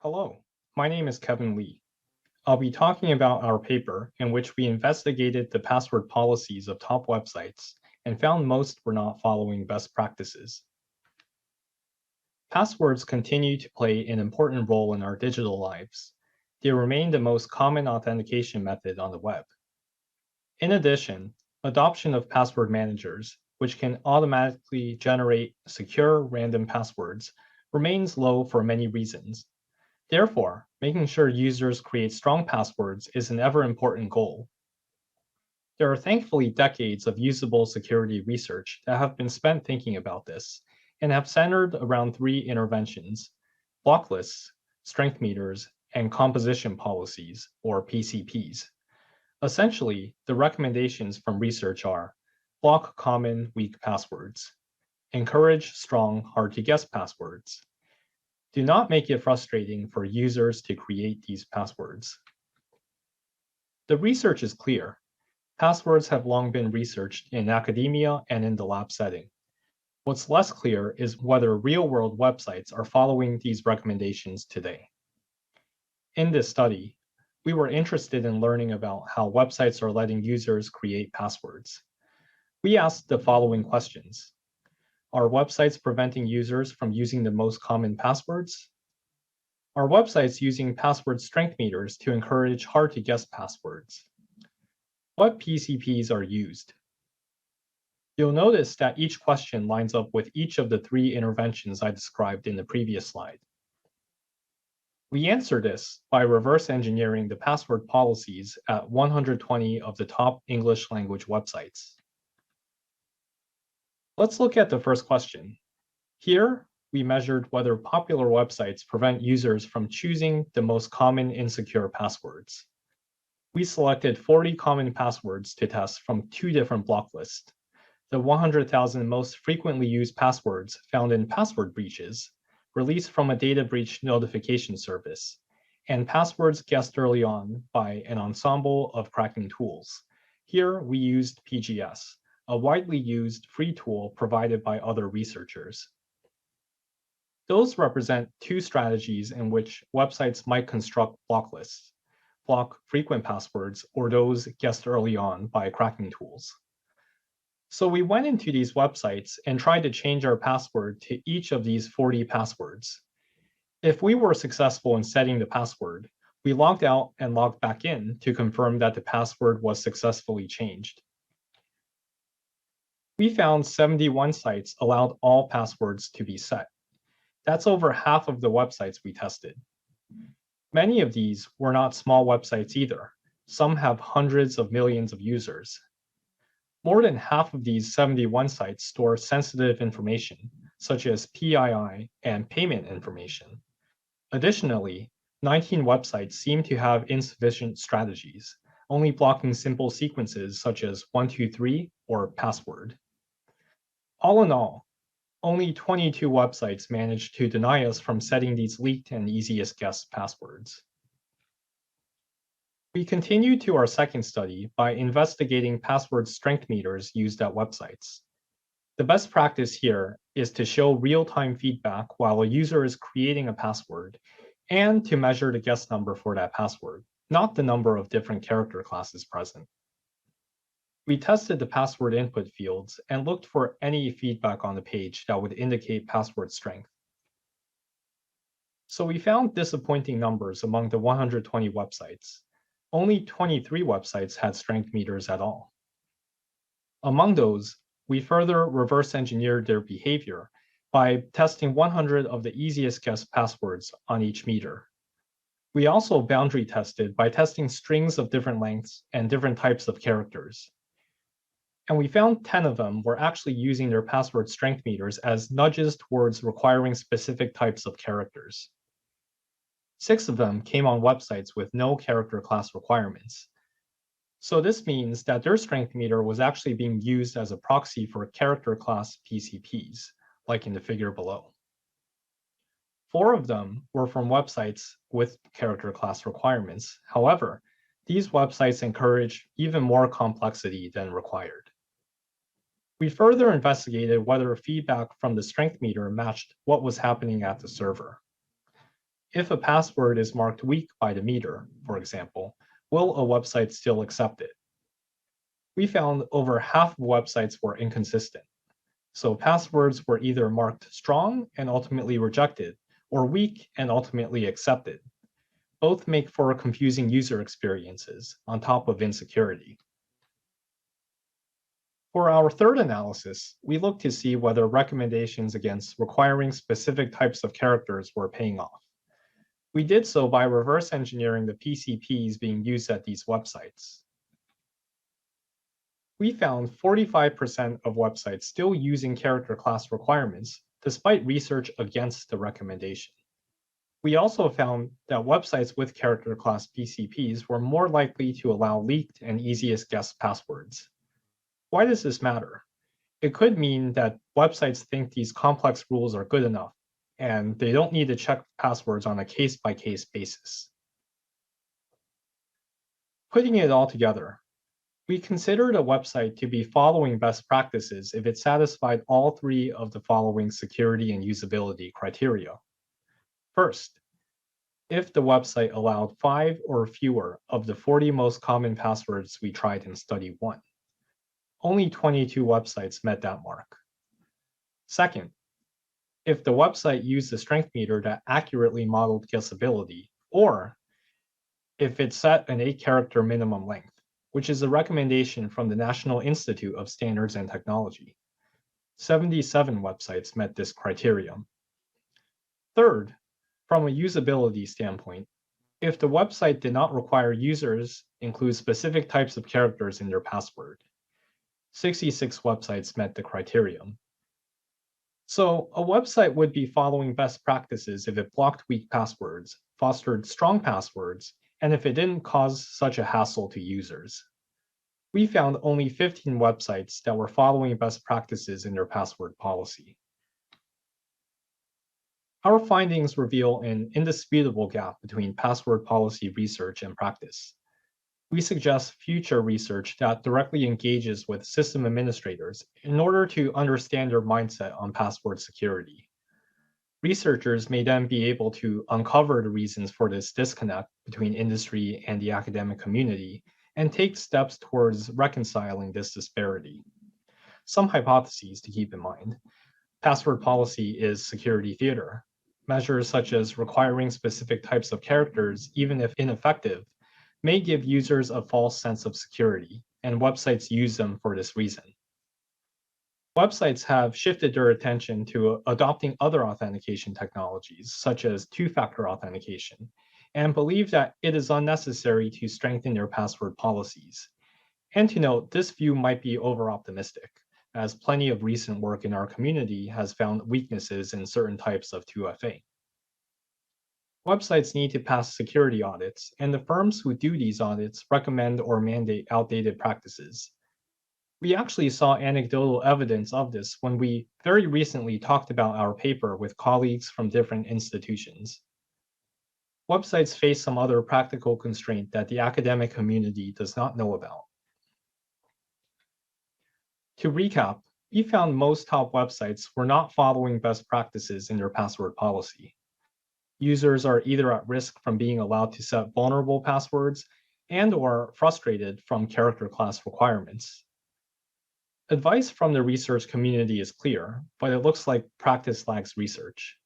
Hello, my name is Kevin Lee. I'll be talking about our paper in which we investigated the password policies of top websites and found most were not following best practices. Passwords continue to play an important role in our digital lives. They remain the most common authentication method on the web. In addition, adoption of password managers, which can automatically generate secure random passwords, remains low for many reasons. Therefore, making sure users create strong passwords is an ever important goal. There are thankfully decades of usable security research that have been spent thinking about this and have centered around three interventions: block lists, strength meters, and composition policies, or PCPs. Essentially, the recommendations from research are block common weak passwords, encourage strong hard to guess passwords, do not make it frustrating for users to create these passwords. The research is clear. Passwords have long been researched in academia and in the lab setting. What's less clear is whether real-world websites are following these recommendations today. In this study, we were interested in learning about how websites are letting users create passwords. We asked the following questions. Are websites preventing users from using the most common passwords? Are websites using password strength meters to encourage hard-to-guess passwords? What PCPs are used? You'll notice that each question lines up with each of the three interventions I described in the previous slide. We answer this by reverse engineering the password policies at 120 of the top English language websites. Let's look at the first question. Here, we measured whether popular websites prevent users from choosing the most common insecure passwords. We selected 40 common passwords to test from two different block lists: the 100,000 most frequently used passwords found in password breaches, released from a data breach notification service, and passwords guessed early on by an ensemble of cracking tools. Here, we used PGS, a widely used free tool provided by other researchers. Those represent two strategies in which websites might construct block lists: block frequent passwords or those guessed early on by cracking tools. So we went into these websites and tried to change our password to each of these 40 passwords. If we were successful in setting the password, we logged out and logged back in to confirm that the password was successfully changed. We found 71 sites allowed all passwords to be set. That's over half of the websites we tested. Many of these were not small websites either. Some have hundreds of millions of users. More than half of these 71 sites store sensitive information, such as PII and payment information. Additionally, 19 websites seem to have insufficient strategies, only blocking simple sequences such as 123 or password. All in all, only 22 websites managed to deny us from setting these leaked and easiest guess passwords. We continued to our second study by investigating password strength meters used at websites. The best practice here is to show real-time feedback while a user is creating a password and to measure the guess number for that password, not the number of different character classes present. We tested the password input fields and looked for any feedback on the page that would indicate password strength. So we found disappointing numbers among the 120 websites. Only 23 websites had strength meters at all. Among those, we further reverse engineered their behavior by testing 100 of the easiest guess passwords on each meter. We also boundary tested by testing strings of different lengths and different types of characters. And we found 10 of them were actually using their password strength meters as nudges towards requiring specific types of characters. 6 of them came on websites with no character class requirements. So this means that their strength meter was actually being used as a proxy for character class PCPs, like in the figure below. 4 of them were from websites with character class requirements. However, these websites encourage even more complexity than required. We further investigated whether feedback from the strength meter matched what was happening at the server. If a password is marked weak by the meter, for example, will a website still accept it? We found over half of websites were inconsistent. So passwords were either marked strong and ultimately rejected, or weak and ultimately accepted. Both make for confusing user experiences on top of insecurity. For our third analysis, we looked to see whether recommendations against requiring specific types of characters were paying off. We did so by reverse engineering the PCPs being used at these websites. We found 45% of websites still using character class requirements, despite research against the recommendation. We also found that websites with character class PCPs were more likely to allow leaked and easiest guess passwords. Why does this matter? It could mean that websites think these complex rules are good enough, and they don't need to check passwords on a case-by-case basis. Putting it all together, we considered a website to be following best practices if it satisfied all three of the following security and usability criteria. First, if the website allowed 5 or fewer of the 40 most common passwords we tried in Study 1. Only 22 websites met that mark. Second, if the website used a strength meter that accurately modeled guessability, or if it set an 8-character minimum length, which is a recommendation from the National Institute of Standards and Technology. 77 websites met this criterion. Third, from a usability standpoint, if the website did not require users include specific types of characters in their password, 66 websites met the criterion. So a website would be following best practices if it blocked weak passwords, fostered strong passwords, and if it didn't cause such a hassle to users. We found only 15 websites that were following best practices in their password policy. Our findings reveal an indisputable gap between password policy research and practice. We suggest future research that directly engages with system administrators in order to understand their mindset on password security. Researchers may then be able to uncover the reasons for this disconnect between industry and the academic community and take steps towards reconciling this disparity. Some hypotheses to keep in mind. Password policy is security theater. Measures such as requiring specific types of characters, even if ineffective, may give users a false sense of security, and websites use them for this reason. Websites have shifted their attention to adopting other authentication technologies, such as two-factor authentication, and believe that it is unnecessary to strengthen their password policies. And to note, this view might be over-optimistic, as plenty of recent work in our community has found weaknesses in certain types of 2FA. Websites need to pass security audits, and the firms who do these audits recommend or mandate outdated practices. We actually saw anecdotal evidence of this when we very recently talked about our paper with colleagues from different institutions. Websites face some other practical constraint that the academic community does not know about. To recap, we found most top websites were not following best practices in their password policy. Users are either at risk from being allowed to set vulnerable passwords and/or frustrated from character class requirements. Advice from the research community is clear, but it looks like practice lags research.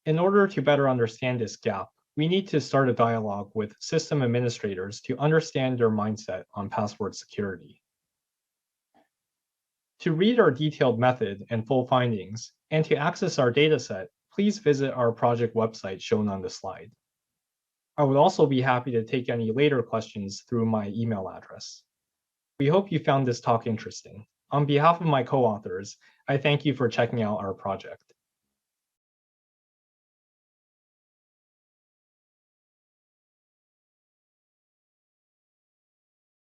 In order to better understand this gap, we need to start a dialogue with system administrators to understand their mindset on password security. To read our detailed method and full findings, and to access our dataset, please visit our project website shown on the slide. I would also be happy to take any later questions through my email address. We hope you found this talk interesting. On behalf of my co-authors, I thank you for checking out our project.